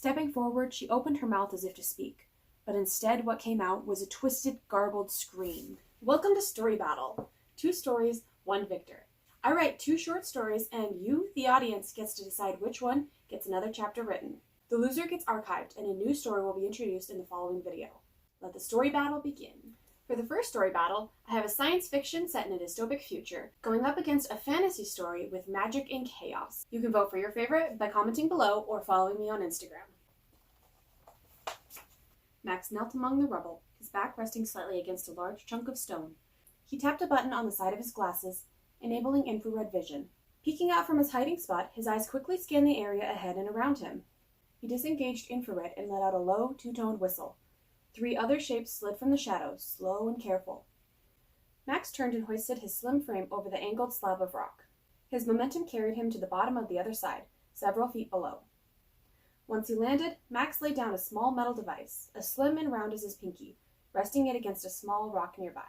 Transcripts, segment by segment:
Stepping forward, she opened her mouth as if to speak, but instead what came out was a twisted, garbled scream. Welcome to Story Battle. 2 stories, 1 victor. I write 2 short stories, and you, the audience, gets to decide which one gets another chapter written. The loser gets archived, and a new story will be introduced in the following video. Let the story battle begin. For the first story battle, I have a science fiction set in a dystopic future, going up against a fantasy story with magic and chaos. You can vote for your favorite by commenting below or following me on Instagram. Max knelt among the rubble, his back resting slightly against a large chunk of stone. He tapped a button on the side of his glasses, enabling infrared vision. Peeking out from his hiding spot, his eyes quickly scanned the area ahead and around him. He disengaged infrared and let out a low, 2-toned whistle. 3 other shapes slid from the shadows, slow and careful. Max turned and hoisted his slim frame over the angled slab of rock. His momentum carried him to the bottom of the other side, several feet below. Once he landed, Max laid down a small metal device, as slim and round as his pinky, resting it against a small rock nearby.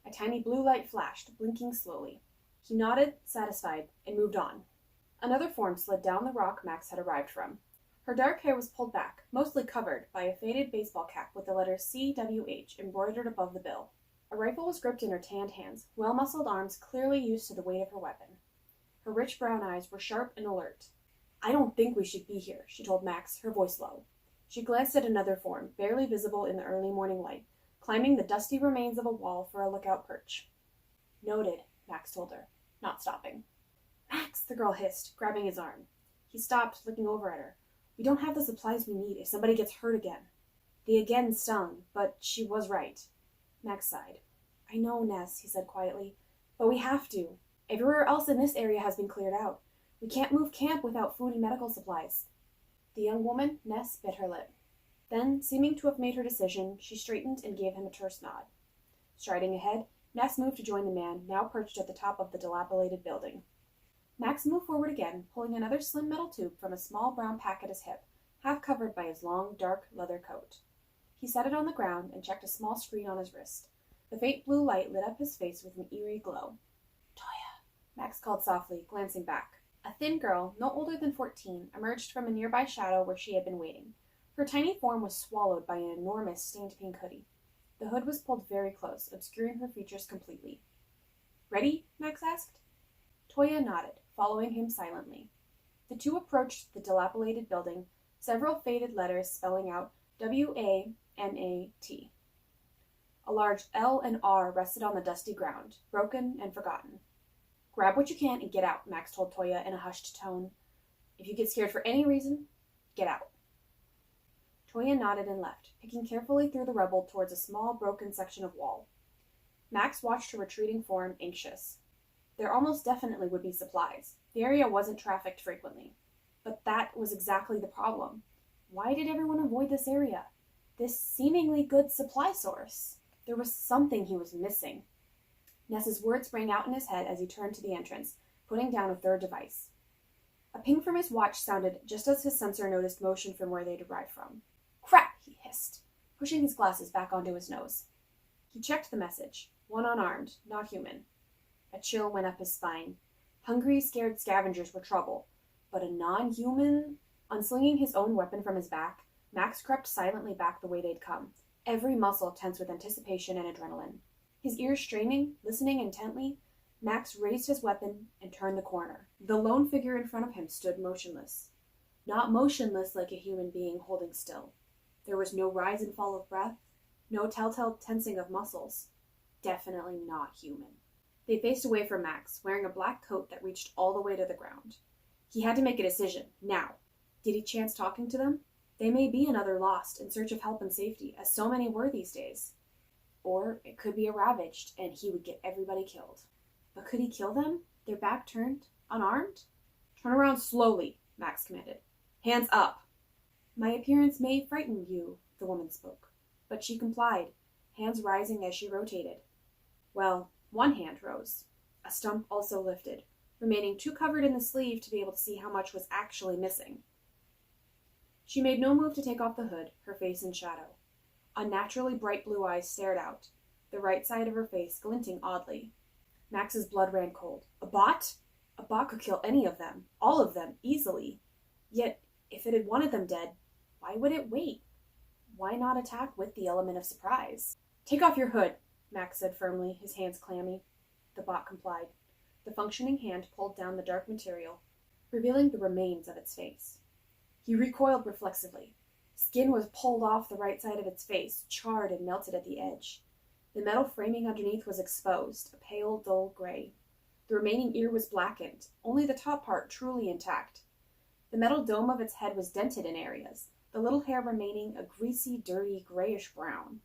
A tiny blue light flashed, blinking slowly. He nodded, satisfied, and moved on. Another form slid down the rock Max had arrived from. Her dark hair was pulled back, mostly covered by a faded baseball cap with the letters CWH embroidered above the bill. A rifle was gripped in her tanned hands, well-muscled arms clearly used to the weight of her weapon. Her rich brown eyes were sharp and alert. "I don't think we should be here," she told Max, her voice low. She glanced at another form, barely visible in the early morning light, climbing the dusty remains of a wall for a lookout perch. "Noted," Max told her, not stopping. "Max," the girl hissed, grabbing his arm. He stopped, looking over at her. "We don't have the supplies we need if somebody gets hurt again." The again stung, but she was right. Max sighed. "I know, Ness," he said quietly, "but we have to. Everywhere else in this area has been cleared out. We can't move camp without food and medical supplies." The young woman, Ness, bit her lip. Then, seeming to have made her decision, she straightened and gave him a terse nod. Striding ahead, Ness moved to join the man, now perched at the top of the dilapidated building. Max moved forward again, pulling another slim metal tube from a small brown pack at his hip, half covered by his long, dark leather coat. He set it on the ground and checked a small screen on his wrist. The faint blue light lit up his face with an eerie glow. "Toya," Max called softly, glancing back. A thin girl, no older than 14, emerged from a nearby shadow where she had been waiting. Her tiny form was swallowed by an enormous stained pink hoodie. The hood was pulled very close, obscuring her features completely. "Ready?" Max asked. Toya nodded, following him silently. The two approached the dilapidated building, several faded letters spelling out WANAT. A large L and R rested on the dusty ground, broken and forgotten. "Grab what you can and get out," Max told Toya in a hushed tone. "If you get scared for any reason, get out." Toya nodded and left, picking carefully through the rubble towards a small, broken section of wall. Max watched her retreating form, anxious. There almost definitely would be supplies. The area wasn't trafficked frequently. But that was exactly the problem. Why did everyone avoid this area? This seemingly good supply source? There was something he was missing. Ness's words rang out in his head as he turned to the entrance, putting down a third device. A ping from his watch sounded just as his sensor noticed motion from where they'd arrived from. "Crap!" he hissed, pushing his glasses back onto his nose. He checked the message. One unarmed, not human. A chill went up his spine. Hungry, scared scavengers were trouble, but a non-human? Unslinging his own weapon from his back, Max crept silently back the way they'd come, every muscle tense with anticipation and adrenaline. His ears straining, listening intently, Max raised his weapon and turned the corner. The lone figure in front of him stood motionless. Not motionless like a human being holding still. There was no rise and fall of breath, no telltale tensing of muscles. Definitely not human. They faced away from Max, wearing a black coat that reached all the way to the ground. He had to make a decision, now. Did he chance talking to them? They may be another lost, in search of help and safety, as so many were these days. Or it could be a ravaged, and he would get everybody killed. But could he kill them, their back turned, unarmed? "Turn around slowly," Max commanded. "Hands up." "My appearance may frighten you," the woman spoke. But she complied, hands rising as she rotated. Well, one hand rose. A stump also lifted, remaining too covered in the sleeve to be able to see how much was actually missing. She made no move to take off the hood, her face in shadow. Unnaturally bright blue eyes stared out, the right side of her face glinting oddly. Max's blood ran cold. A bot? A bot could kill any of them, all of them, easily. Yet, if it had wanted them dead, Why would it wait? Why not attack with the element of surprise? Take off your hood, Max said firmly, his hands clammy. The bot complied. The functioning hand pulled down the dark material, revealing the remains of its face. He recoiled reflexively. Skin was pulled off the right side of its face, charred and melted at the edge. The metal framing underneath was exposed, a pale, dull gray. The remaining ear was blackened, only the top part truly intact. The metal dome of its head was dented in areas, the little hair remaining a greasy, dirty, grayish-brown.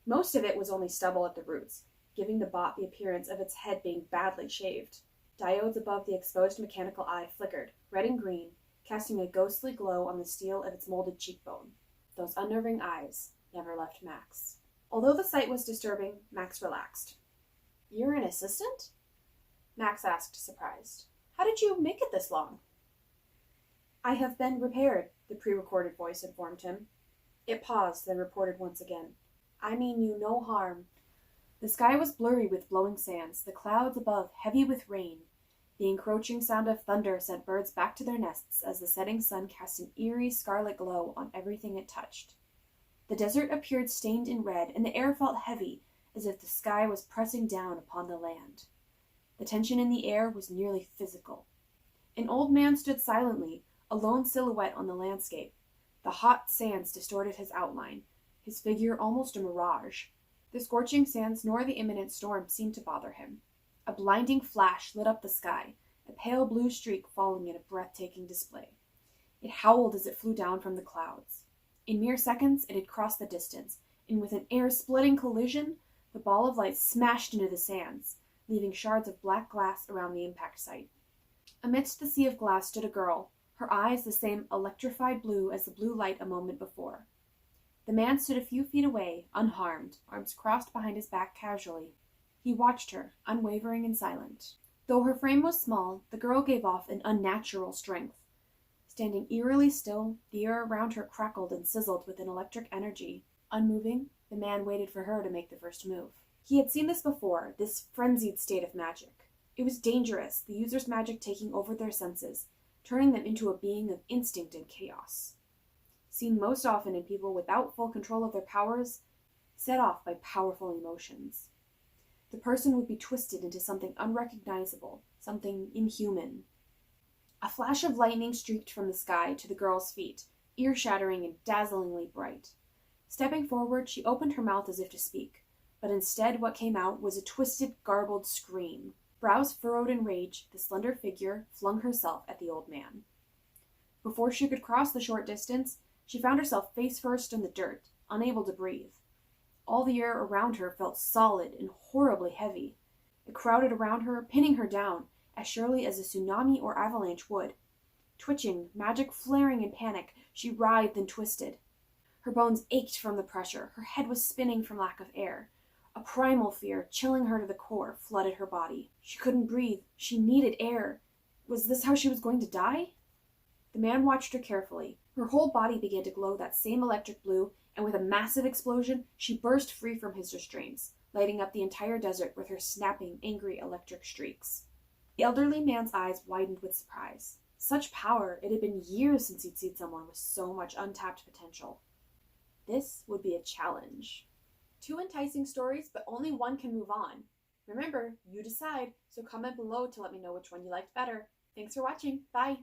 Most of it was only stubble at the roots, giving the bot the appearance of its head being badly shaved. Diodes above the exposed mechanical eye flickered, red and green, casting a ghostly glow on the steel of its molded cheekbone. Those unnerving eyes never left Max. Although the sight was disturbing, Max relaxed. "You're an assistant?" Max asked, surprised. "How did you make it this long?" "I have been repaired," the pre-recorded voice informed him. It paused, then reported once again. "I mean you no harm." The sky was blurry with blowing sands, the clouds above heavy with rain. The encroaching sound of thunder sent birds back to their nests as the setting sun cast an eerie scarlet glow on everything it touched. The desert appeared stained in red, and the air felt heavy, as if the sky was pressing down upon the land. The tension in the air was nearly physical. An old man stood silently, a lone silhouette on the landscape. The hot sands distorted his outline, his figure almost a mirage. The scorching sands nor the imminent storm seemed to bother him. A blinding flash lit up the sky, a pale blue streak falling in a breathtaking display. It howled as it flew down from the clouds. In mere seconds it had crossed the distance, and with an air-splitting collision, the ball of light smashed into the sands, leaving shards of black glass around the impact site. Amidst the sea of glass stood a girl, her eyes the same electrified blue as the blue light a moment before. The man stood a few feet away, unharmed, arms crossed behind his back casually. He watched her, unwavering and silent. Though her frame was small, the girl gave off an unnatural strength. Standing eerily still, the air around her crackled and sizzled with an electric energy. Unmoving, the man waited for her to make the first move. He had seen this before, this frenzied state of magic. It was dangerous, the user's magic taking over their senses, turning them into a being of instinct and chaos. Seen most often in people without full control of their powers, set off by powerful emotions. The person would be twisted into something unrecognizable, something inhuman. A flash of lightning streaked from the sky to the girl's feet, ear-shattering and dazzlingly bright. Stepping forward, she opened her mouth as if to speak, but instead what came out was a twisted, garbled scream. Brows furrowed in rage, the slender figure flung herself at the old man. Before she could cross the short distance, she found herself face first in the dirt, unable to breathe. All the air around her felt solid and horribly heavy. It crowded around her, pinning her down, as surely as a tsunami or avalanche would. Twitching, magic flaring in panic, she writhed and twisted. Her bones ached from the pressure, her head was spinning from lack of air. A primal fear, chilling her to the core, flooded her body. She couldn't breathe. She needed air. Was this how she was going to die? The man watched her carefully. Her whole body began to glow that same electric blue, and with a massive explosion, she burst free from his restraints, lighting up the entire desert with her snapping, angry electric streaks. The elderly man's eyes widened with surprise. Such power! It had been years since he'd seen someone with so much untapped potential. This would be a challenge. 2 enticing stories, but only one can move on. Remember, you decide, so comment below to let me know which one you liked better. Thanks for watching. Bye!